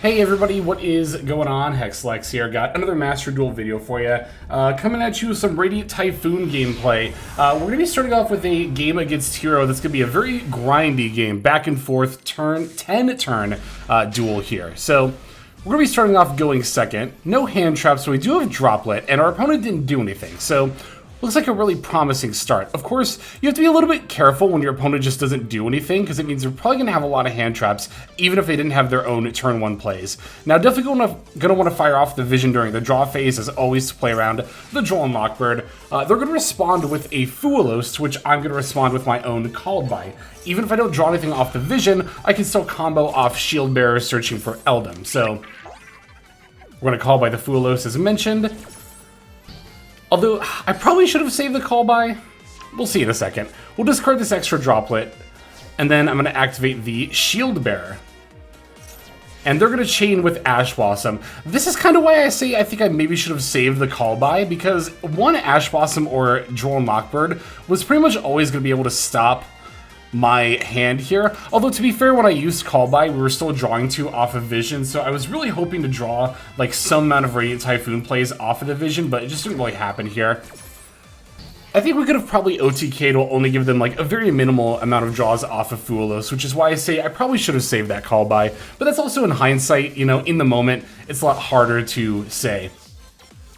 Hey everybody, what is going on? Hexlex here. Got another Master Duel video for you. Coming at you with some Radiant Typhoon gameplay. We're going to be starting off with a game against Hero that's going to be a very grindy game. Back and forth, 10 turn duel here. So we're going to be starting off going second. No hand traps, so we do have Droplet, and our opponent didn't do anything. So looks like a really promising start. Of course, you have to be a little bit careful when your opponent just doesn't do anything, because it means they're probably going to have a lot of hand traps, even if they didn't have their own turn 1 plays. Now, definitely going to want to fire off the vision during the draw phase, as always, to play around the Droll and Lockbird. They're going to respond with a Fuelos, to which I'm going to respond with my own Called By. Even if I don't draw anything off the vision, I can still combo off Shield Bearer searching for Eldam. So we're going to Call By the Fuelos, as mentioned. Although, I probably should have saved the Call By. We'll see in a second. We'll discard this extra Droplet, and then I'm going to activate the Shield Bearer. And they're going to chain with Ash Blossom. This is kind of why I say I think I maybe should have saved the Call By, because one Ash Blossom or Droll and Lockbird was pretty much always going to be able to stop my hand here. Although, to be fair, when I used Call By, we were still drawing 2 off of vision, so I was really hoping to draw like some amount of Radiant Typhoon plays off of the vision, but it just didn't really happen here. I think we could have probably OTK'd will only give them like a very minimal amount of draws off of Fuelos, which is why I say I probably should have saved that Call By, but that's also in hindsight, you know, in the moment, it's a lot harder to say.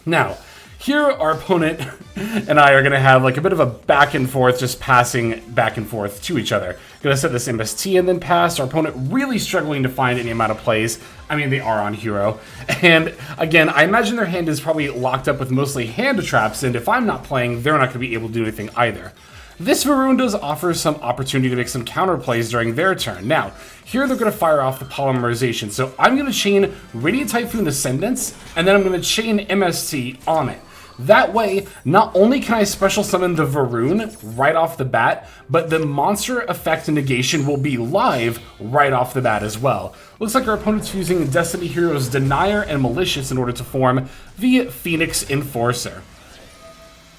Now, here, our opponent and I are going to have like a bit of a back and forth, just passing back and forth to each other. Going to set this MST and then pass. Our opponent really struggling to find any amount of plays. I mean, they are on Hero. And again, I imagine their hand is probably locked up with mostly hand traps, and if I'm not playing, they're not going to be able to do anything either. This Varun does offer some opportunity to make some counter plays during their turn. Now, here they're going to fire off the Polymerization. So I'm going to chain Radiant Typhoon Ascendance, and then I'm going to chain MST on it. That way, not only can I special summon the Varun right off the bat, but the monster effect negation will be live right off the bat as well. Looks like our opponent's using Destiny Heroes Denier and Malicious in order to form the Phoenix Enforcer.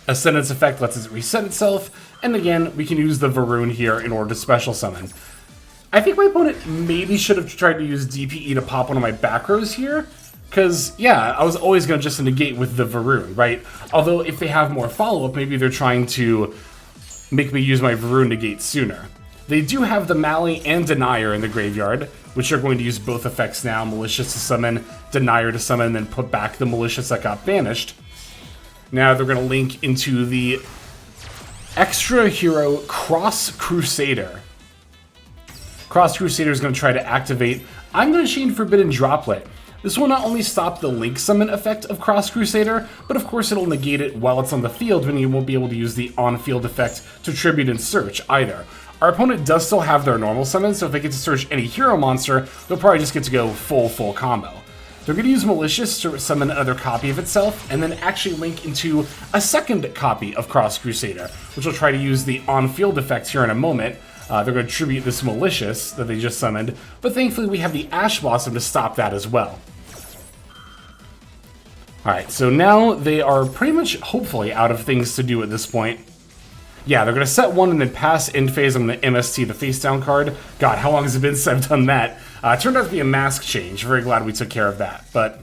Ascendance effect lets it reset itself, and again, we can use the Varun here in order to special summon. I think my opponent maybe should have tried to use DPE to pop one of my back rows here. Because, yeah, I was always going to just negate with the Varun, right? Although, if they have more follow-up, maybe they're trying to make me use my Varun negate sooner. They do have the Mally and Denier in the graveyard, which are going to use both effects now. Malicious to summon, Denier to summon, and then put back the Malicious that got banished. Now they're going to link into the extra hero Cross Crusader. Cross Crusader is going to try to activate. I'm going to chain Forbidden Droplet. This will not only stop the Link Summon effect of Cross Crusader, but of course it'll negate it while it's on the field, when you won't be able to use the on-field effect to Tribute and Search either. Our opponent does still have their normal summon, so if they get to search any hero monster, they'll probably just get to go full combo. They're going to use Malicious to summon another copy of itself, and then actually link into a second copy of Cross Crusader, which will try to use the on-field effect here in a moment. They're going to tribute this Malicious that they just summoned, but thankfully we have the Ash Blossom to stop that as well. Alright, so now they are pretty much, hopefully, out of things to do at this point. Yeah, they're going to set one and then pass end phase. I'm going to MST the face down card. God, how long has it been since I've done that? It turned out to be a mask change. Very glad we took care of that. But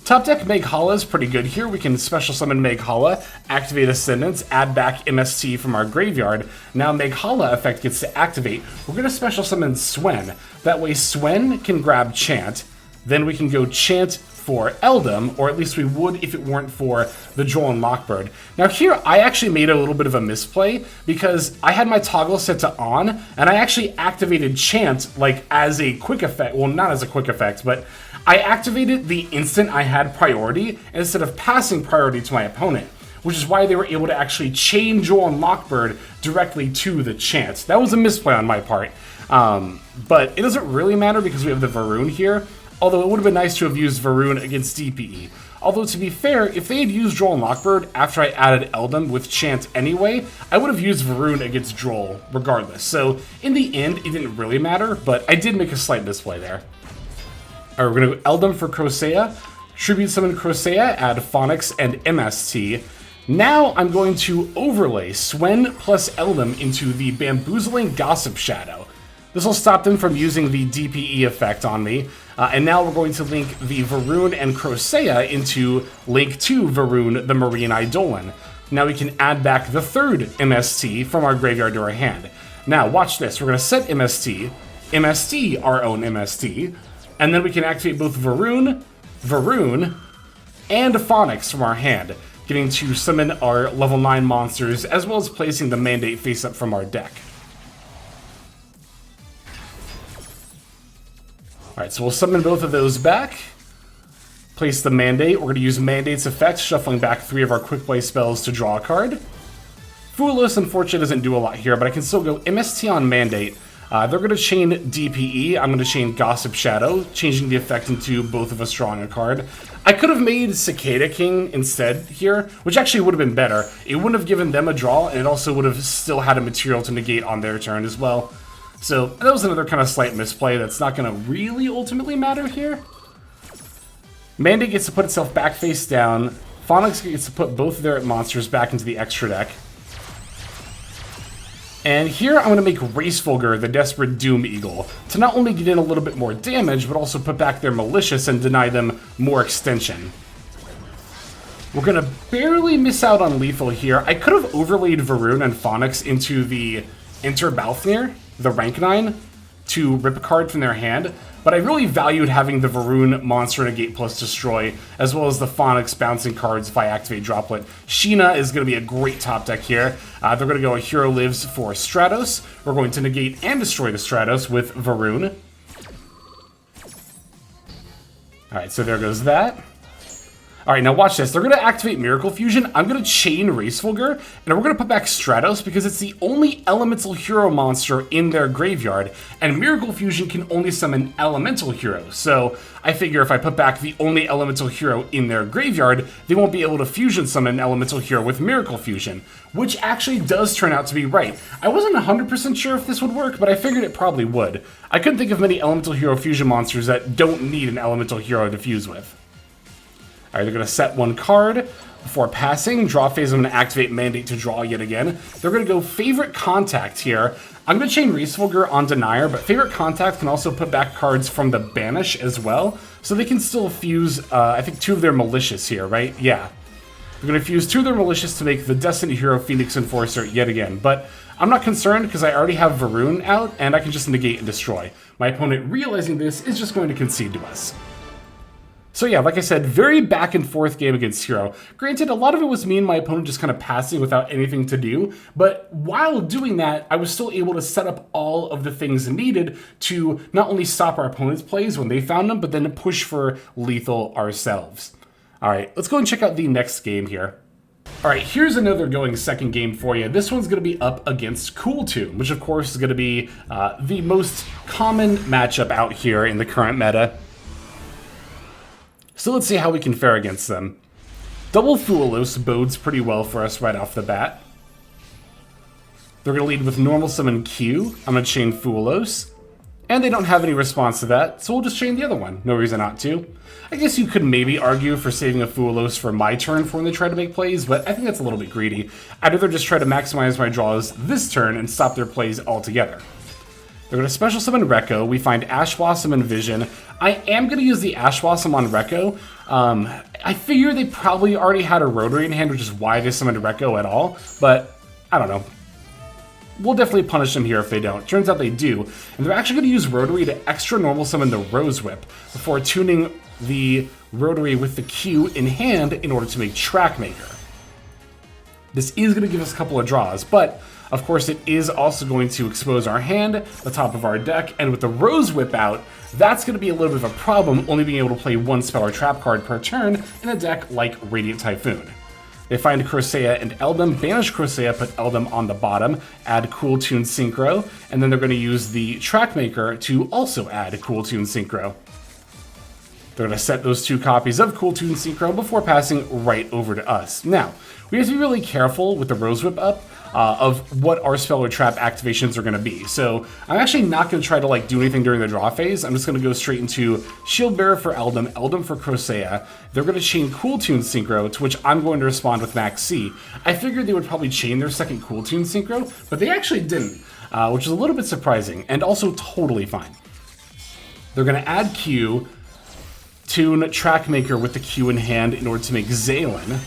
top deck Meghala is pretty good here. We can special summon Meghala, activate Ascendance, add back MST from our graveyard. Now Meghala effect gets to activate. We're going to special summon Swen. That way Swen can grab Chant. Then we can go Chant for Eldam, or at least we would if it weren't for the Droll and Lockbird. Now here, I actually made a little bit of a misplay, because I had my toggle set to on, and I actually activated Chant, like, as a quick effect. Well, not as a quick effect, but I activated the instant I had priority, instead of passing priority to my opponent, which is why they were able to actually chain Droll and Lockbird directly to the Chant. That was a misplay on my part, but it doesn't really matter because we have the Varun here. Although it would have been nice to have used Varun against DPE. Although, to be fair, if they had used Droll and Lockbird after I added Eldam with Chant anyway, I would have used Varun against Droll regardless. So, in the end, it didn't really matter, but I did make a slight misplay there. Alright, we're going to go Eldam for Crocea, Tribute Summon Crocea, add Phonics and MST. Now I'm going to overlay Swen plus Eldam into the Bamboozling Gossip Shadow. This will stop them from using the DPE effect on me. And now we're going to link the Varun and Crocea into link 2 Varun, the Marine Eidolon. Now we can add back the third MST from our graveyard to our hand. Now watch this, we're going to set MST, MST our own MST, and then we can activate both Varun, and Phonix from our hand, getting to summon our level 9 monsters, as well as placing the Mandate face up from our deck. Alright, so we'll summon both of those back. Place the Mandate. We're going to use Mandate's effect, shuffling back 3 of our quick play spells to draw a card. Foolos, unfortunately, doesn't do a lot here, but I can still go MST on Mandate. They're going to chain DPE. I'm going to chain Gossip Shadow, changing the effect into both of us drawing a card. I could have made Cicada King instead here, which actually would have been better. It wouldn't have given them a draw, and it also would have still had a material to negate on their turn as well. So that was another kind of slight misplay that's not going to really ultimately matter here. Mandate gets to put itself back face down. Phonix gets to put both of their monsters back into the extra deck. And here I'm going to make Racefulgur the Desperate Doom Eagle to not only get in a little bit more damage, but also put back their Malicious and deny them more extension. We're going to barely miss out on lethal here. I could have overlaid Varun and Phonix into the Enter Balthnir, the rank 9, to rip a card from their hand, but I really valued having the Varun monster negate plus destroy, as well as the Phonix bouncing cards if I activate Droplet. Sheena is going to be a great top deck here. They're going to go a Hero Lives for Stratos. We're going to negate and destroy the Stratos with Varun. Alright, so there goes that. Alright, now watch this. They're going to activate Miracle Fusion. I'm going to chain Racefulgur, and we're going to put back Stratos because it's the only elemental hero monster in their graveyard, and Miracle Fusion can only summon elemental heroes. So I figure if I put back the only elemental hero in their graveyard, they won't be able to fusion summon an elemental hero with Miracle Fusion, which actually does turn out to be right. I wasn't 100% sure if this would work, but I figured it probably would. I couldn't think of many elemental hero fusion monsters that don't need an elemental hero to fuse with. Alright, they're going to set one card before passing. Draw phase, I'm going to activate Mandate to draw yet again. They're going to go Favorite Contact here. I'm going to chain Racefulgur on Denier, but Favorite Contact can also put back cards from the Banish as well. So they can still fuse, I think, 2 of their Malicious here, right? Yeah. They're going to fuse 2 of their Malicious to make the Destined Hero Phoenix Enforcer yet again. But I'm not concerned because I already have Varun out, and I can just negate and destroy. My opponent, realizing this, is just going to concede to us. So yeah, like I said, very back and forth game against Hero. Granted, a lot of it was me and my opponent just kind of passing without anything to do, but while doing that, I was still able to set up all of the things needed to not only stop our opponent's plays when they found them, but then push for lethal ourselves. Alright, let's go and check out the next game here. Alright, here's another going second game for you. This one's going to be up against Kewl, which of course is going to be the most common matchup out here in the current meta. So let's see how we can fare against them. Double Foolos bodes pretty well for us right off the bat. They're going to lead with normal summon Q. I'm going to chain Foolos. And they don't have any response to that, so we'll just chain the other one. No reason not to. I guess you could maybe argue for saving a Foolos for my turn for when they try to make plays, but I think that's a little bit greedy. I'd rather just try to maximize my draws this turn and stop their plays altogether. They're going to special summon Rekko. We find Ash Blossom and Vision. I am going to use the Ash Blossom on Rekko. I figure they probably already had a Rotary in hand, which is why they summoned Rekko at all. But, I don't know. We'll definitely punish them here if they don't. Turns out they do. And they're actually going to use Rotary to extra normal summon the Rose Whip before tuning the Rotary with the Q in hand in order to make Trackmaker. This is going to give us a couple of draws, but of course it is also going to expose our hand, the top of our deck, and with the Rose Whip out, that's going to be a little bit of a problem, only being able to play one spell or trap card per turn in a deck like Radiant Typhoon. They find Crocea and Eldam, banish Crocea, put Eldam on the bottom, add Cool Tune Synchro, and then they're going to use the Trackmaker to also add Cool Tune Synchro. They're going to set those 2 copies of Cool Tune Synchro before passing right over to us. Now, we have to be really careful with the Rose Whip up of what our spell or trap activations are going to be. So I'm actually not going to try to do anything during the draw phase. I'm just going to go straight into Shield Bearer for Eldam, Eldam for Crocea. They're going to chain Cool Tune Synchro, to which I'm going to respond with Max C. I figured they would probably chain their second Cool Tune Synchro, but they actually didn't. which is a little bit surprising and also totally fine. They're going to add Q, tune Trackmaker with the Q in hand in order to make Zaylin.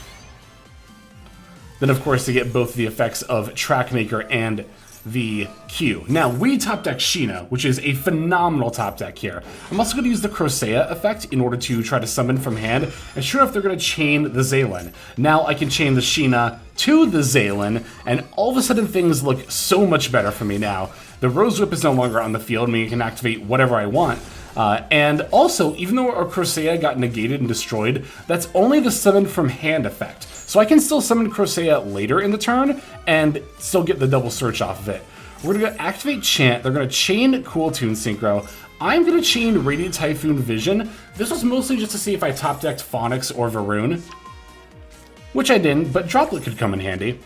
Then, of course, to get both the effects of Trackmaker and the Q. Now, we top deck Sheena, which is a phenomenal top deck here. I'm also going to use the Crocea effect in order to try to summon from hand, and sure enough, they're going to chain the Zaylin. Now I can chain the Sheena to the Zaylin, and all of a sudden things look so much better for me now. The Rose Whip is no longer on the field, meaning I can activate whatever I want. And also, even though our Crocea got negated and destroyed, that's only the summon from hand effect. So I can still summon Crocea later in the turn and still get the double search off of it. We're going to activate Chant. They're going to chain Cool Tune Synchro. I'm going to chain Radiant Typhoon Vision. This was mostly just to see if I top decked Phonix or Varun, which I didn't, but Droplet could come in handy.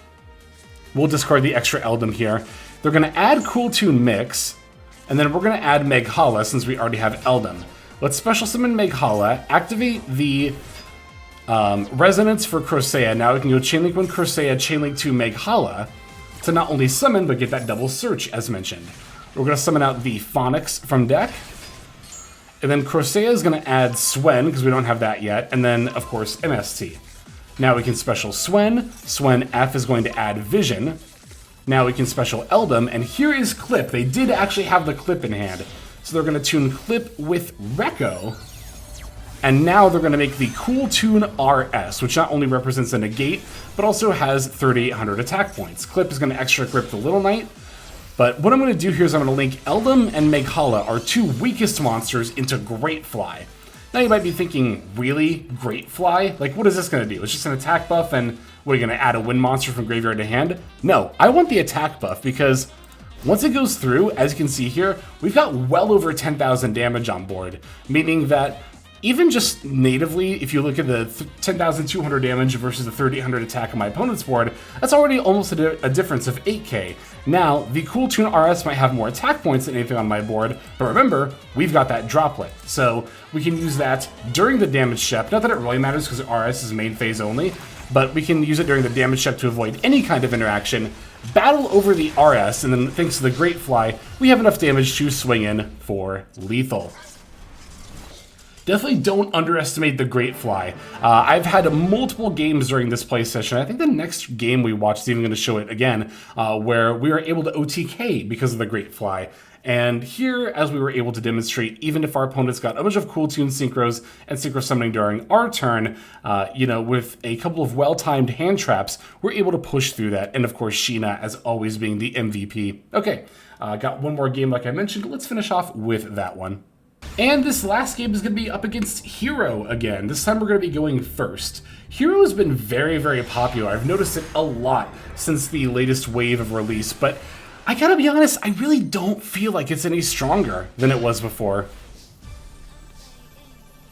We'll discard the extra Eldom here. They're going to add Cool Tune Mix, and then we're going to add Meghala since we already have Eldom. Let's special summon Meghala, activate the Resonance for Crocea. Now we can go Chainlink 1 Crocea, Chainlink 2 Meghala to not only summon, but get that double search as mentioned. We're going to summon out the Phonix from deck. And then Crocea is going to add Swen, because we don't have that yet. And then, of course, MST. Now we can special Swen. Swen F is going to add Vision. Now we can special Eldom, and here is Clip. They did actually have the Clip in hand. So they're going to tune Clip with Rekko. And now they're going to make the Cool Tune RS, which not only represents a negate, but also has 3,800 attack points. Clip is going to extra grip the Little Knight. But what I'm going to do here is I'm going to link Eldom and Meghala, our two weakest monsters, into Great Fly. Now you might be thinking, really? Great Fly? Like, what is this going to do? It's just an attack buff, and what, are you going to add a wind monster from graveyard to hand? No, I want the attack buff, because once it goes through, as you can see here, we've got well over 10,000 damage on board, meaning that even just natively, if you look at the 10,200 damage versus the 3,800 attack on my opponent's board, that's already almost a difference of 8k. Now, the Cool Tune RS might have more attack points than anything on my board, but remember, we've got that Droplet. So we can use that during the damage step. Not that it really matters because RS is main phase only, but we can use it during the damage step to avoid any kind of interaction, battle over the RS, and then thanks to the Great Fly, we have enough damage to swing in for lethal. Definitely don't underestimate the Great Fly. I've had multiple games during this play session. I think the next game we watched is even going to show it again, where we were able to OTK because of the Great Fly. And here, as we were able to demonstrate, even if our opponents got a bunch of Cool Tune Synchros and Synchro Summoning during our turn, with a couple of well-timed hand traps, we're able to push through that. And of course, Sheena, as always, being the MVP. Okay, got one more game like I mentioned. Let's finish off with that one. And this last game is going to be up against Hero again. This time we're going to be going first. Hero has been very, very popular. I've noticed it a lot since the latest wave of release, but I gotta be honest, I really don't feel like it's any stronger than it was before.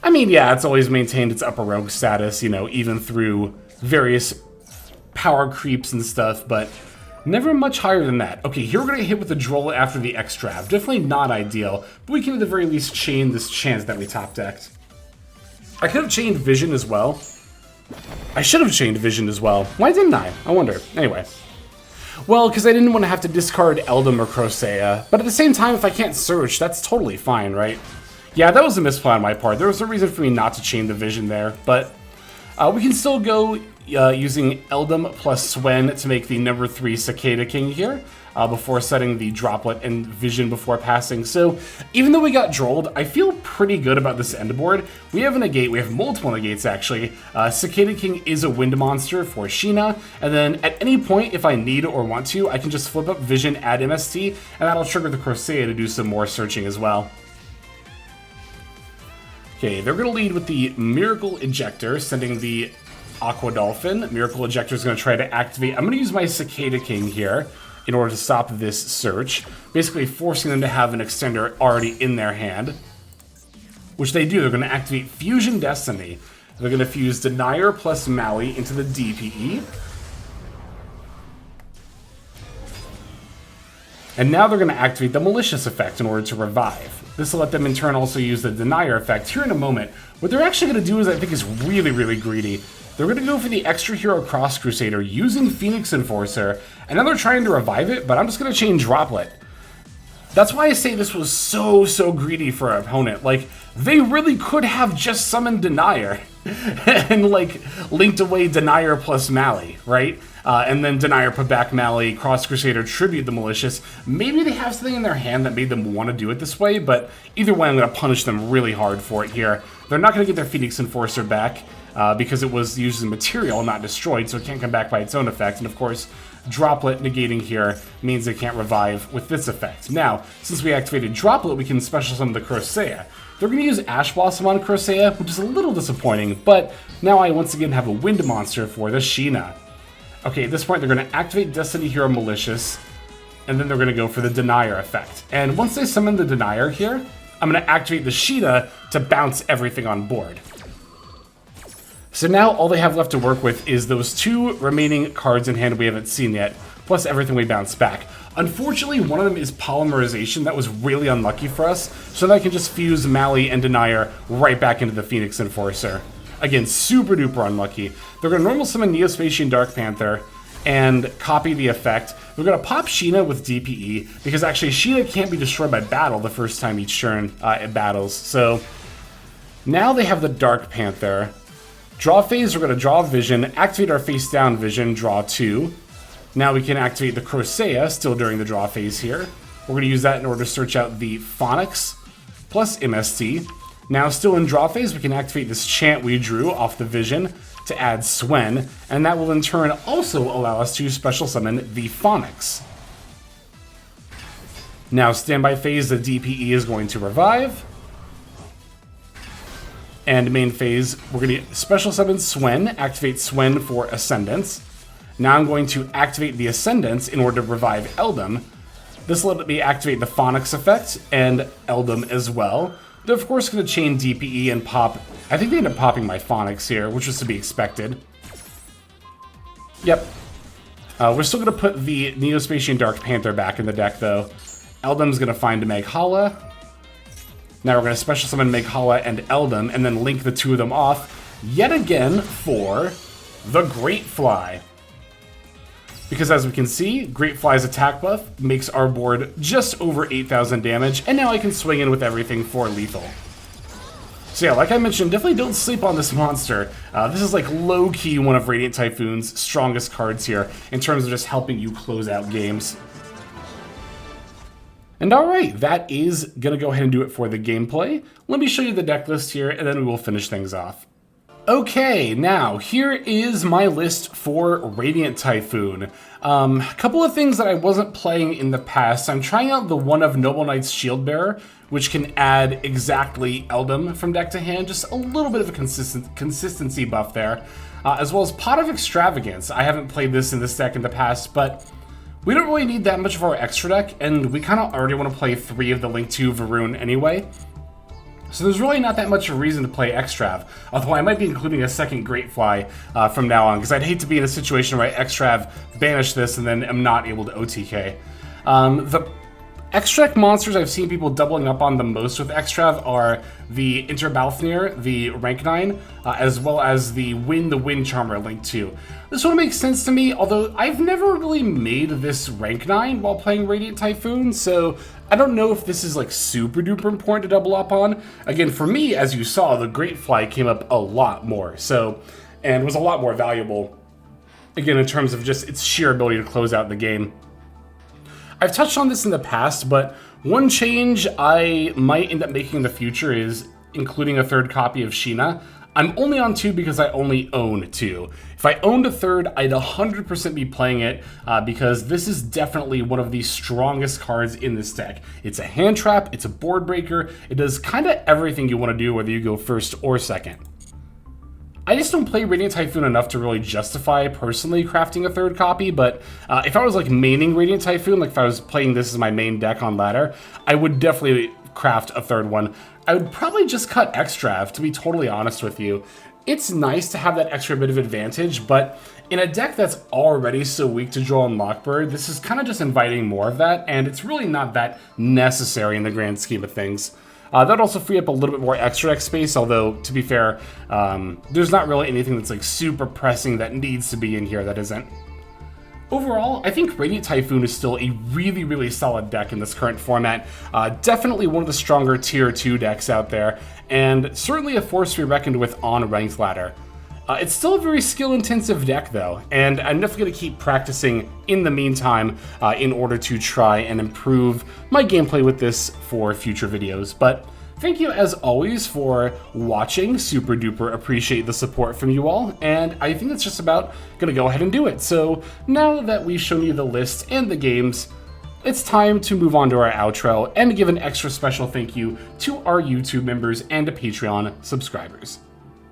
I mean, yeah, it's always maintained its upper rogue status, even through various power creeps and stuff, but never much higher than that. Okay, here we're going to hit with the Droll after the X-Trap. Definitely not ideal, but we can at the very least chain this chance that we top decked. I could have chained Vision as well. I should have chained Vision as well. Why didn't I? I wonder. Anyway. Well, because I didn't want to have to discard Eldom or Crocea, but at the same time, if I can't search, that's totally fine, right? Yeah, that was a misplay on my part. There was a reason for me not to chain the Vision there, but we can still go using Eldom plus Swen to make the number 3 Cicada King here, before setting the Droplet and Vision before passing. So even though we got Drolled, I feel pretty good about this end board. We have a negate, we have multiple negates actually. Cicada King is a wind monster for Sheena, and then at any point, if I need or want to, I can just flip up Vision, add MST, and that'll trigger the Crocea to do some more searching as well. Okay, they're going to lead with the Miracle Ejector, sending the Aqua Dolphin. Miracle Ejector is going to try to activate. I'm going to use my Cicada King here in order to stop this search, basically forcing them to have an extender already in their hand, which they do. They're going to activate Fusion Destiny. They're going to fuse Denier plus Maui into the DPE. And now they're going to activate the malicious effect in order to revive. This will let them in turn also use the denier effect here in a moment. What they're actually going to do is, I think, is really, really greedy. They're going to go for the extra hero Cross Crusader using Phoenix Enforcer, and now they're trying to revive it, but I'm just going to chain Droplet. That's why I say this was so greedy for our opponent. Like, they really could have just summoned Denier and, like, linked away Denier plus Mally, right? And then Denier put back Mally, Cross Crusader, Tribute the Malicious. Maybe they have something in their hand that made them want to do it this way, but either way, I'm going to punish them really hard for it here. They're not going to get their Phoenix Enforcer back because it was used as material, not destroyed, so it can't come back by its own effect. And of course, Droplet negating here means they can't revive with this effect. Now, since we activated Droplet, we can special summon the Crocea. They're going to use Ash Blossom on Crocea, which is a little disappointing, but now I once again have a wind monster for the Sheena. Okay, at this point, they're going to activate Destiny Hero Malicious, and then they're going to go for the Denier effect. And once they summon the Denier here, I'm going to activate the Sheena to bounce everything on board. So now all they have left to work with is those 2 remaining cards in hand we haven't seen yet, plus everything we bounce back. Unfortunately, one of them is Polymerization. That was really unlucky for us, so that I can just fuse Mally and Denier right back into the Phoenix Enforcer. Again, super duper unlucky. They're going to normal summon Neospatian Dark Panther and copy the effect. We're going to pop Sheena with DPE, because actually Sheena can't be destroyed by battle the first time each turn it battles. So now they have the Dark Panther. Draw phase, we're going to draw Vision, activate our face down Vision, draw 2. Now we can activate the Crocea, still during the draw phase here. We're going to use that in order to search out the Phonics plus MST. Now still in draw phase, we can activate this chant we drew off the Vision to add Swen, and that will in turn also allow us to special summon the Phonics. Now standby phase, the DPE is going to revive. And main phase, we're going to special summon Swen, activate Swen for Ascendance. Now I'm going to activate the Ascendance in order to revive Eldum. This will let me activate the Phonics effect and Eldum as well. They're of course going to chain DPE and pop. I think they end up popping my Phonics here, which was to be expected. Yep. We're still going to put the Neospatian Dark Panther back in the deck though. Eldum's going to find Meghala. Now we're going to special summon Meghala and Eldum, and then link the 2 of them off yet again for the Great Fly. Because as we can see, Great Fly's attack buff makes our board just over 8,000 damage, and now I can swing in with everything for lethal. So yeah, like I mentioned, definitely don't sleep on this monster. This is like low-key one of Radiant Typhoon's strongest cards here in terms of just helping you close out games. And alright, that is going to go ahead and do it for the gameplay. Let me show you the deck list here, and then we will finish things off. Okay, now, here is my list for Radiant Typhoon. A couple of things that I wasn't playing in the past. I'm trying out the one of Noble Knight's Shieldbearer, which can add exactly Eldum from deck to hand, just a little bit of a consistency buff there. As well as Pot of Extravagance. I haven't played this in this deck in the past, but we don't really need that much of our extra deck, and we kind of already want to play 3 of the Link 2 Varun anyway. So there's really not that much of a reason to play Extrav, although I might be including a second Great Fly from now on, because I'd hate to be in a situation where I Extrav, banish this, and then am not able to OTK. The Extract monsters I've seen people doubling up on the most with Extrav are the Interbalthnir, the rank 9, as well as the Wind Charmer Link 2. This one makes sense to me, although I've never really made this rank 9 while playing Radiant Typhoon, so I don't know if this is like super duper important to double up on. Again, for me, as you saw, the Great Fly came up a lot more, and was a lot more valuable, again, in terms of just its sheer ability to close out the game. I've touched on this in the past, but one change I might end up making in the future is including a 3rd copy of Sheena. I'm only on 2 because I only own 2. If I owned a 3rd, I'd 100% be playing it because this is definitely one of the strongest cards in this deck. It's a hand trap, it's a board breaker, it does kind of everything you want to do, whether you go 1st or 2nd. I just don't play Radiant Typhoon enough to really justify personally crafting a 3rd copy, but if I was like maining Radiant Typhoon, like if I was playing this as my main deck on ladder, I would definitely craft a 3rd one. I would probably just cut Extrav, to be totally honest with you. It's nice to have that extra bit of advantage, but In a deck that's already so weak to Joel and Lockbird, this is kind of just inviting more of that, and it's really not that necessary in the grand scheme of things. That'd also free up a little bit more extra deck space, although, to be fair, there's not really anything that's like super pressing that needs to be in here that isn't. Overall, I think Radiant Typhoon is still a really, really solid deck in this current format. Definitely one of the stronger Tier 2 decks out there, and certainly a force to be reckoned with on Ranked Ladder. It's still a very skill-intensive deck, though, and I'm definitely going to keep practicing in the meantime in order to try and improve my gameplay with this for future videos. But thank you, as always, for watching. Super duper appreciate the support from you all, and I think that's just about going to go ahead and do it. So now that we've shown you the list and the games, it's time to move on to our outro and give an extra special thank you to our YouTube members and to Patreon subscribers.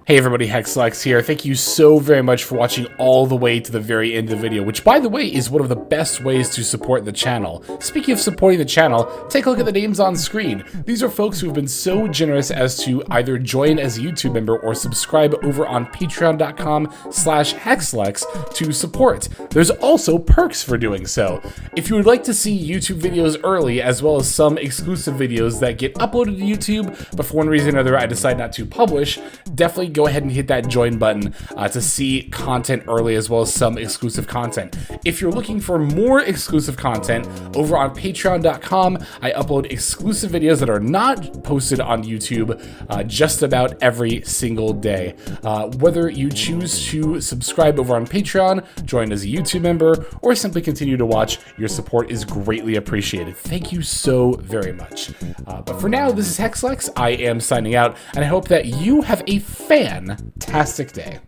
Hey everybody, Hexlex here. Thank you so very much for watching all the way to the very end of the video, which, by the way, is one of the best ways to support the channel. Speaking of supporting the channel, take a look at the names on screen. These are folks who have been so generous as to either join as a YouTube member or subscribe over on patreon.com/Hexlex to support. There's also perks for doing so. If you would like to see YouTube videos early, as well as some exclusive videos that get uploaded to YouTube, but for one reason or another I decide not to publish, definitely go ahead and hit that join button to see content early, as well as some exclusive content. If you're looking for more exclusive content, over on patreon.com, I upload exclusive videos that are not posted on YouTube just about every single day. Whether you choose to subscribe over on Patreon, join as a YouTube member, or simply continue to watch, your support is greatly appreciated. Thank you so very much. But for now, this is Hexlex. I am signing out, and I hope that you have a fantastic day.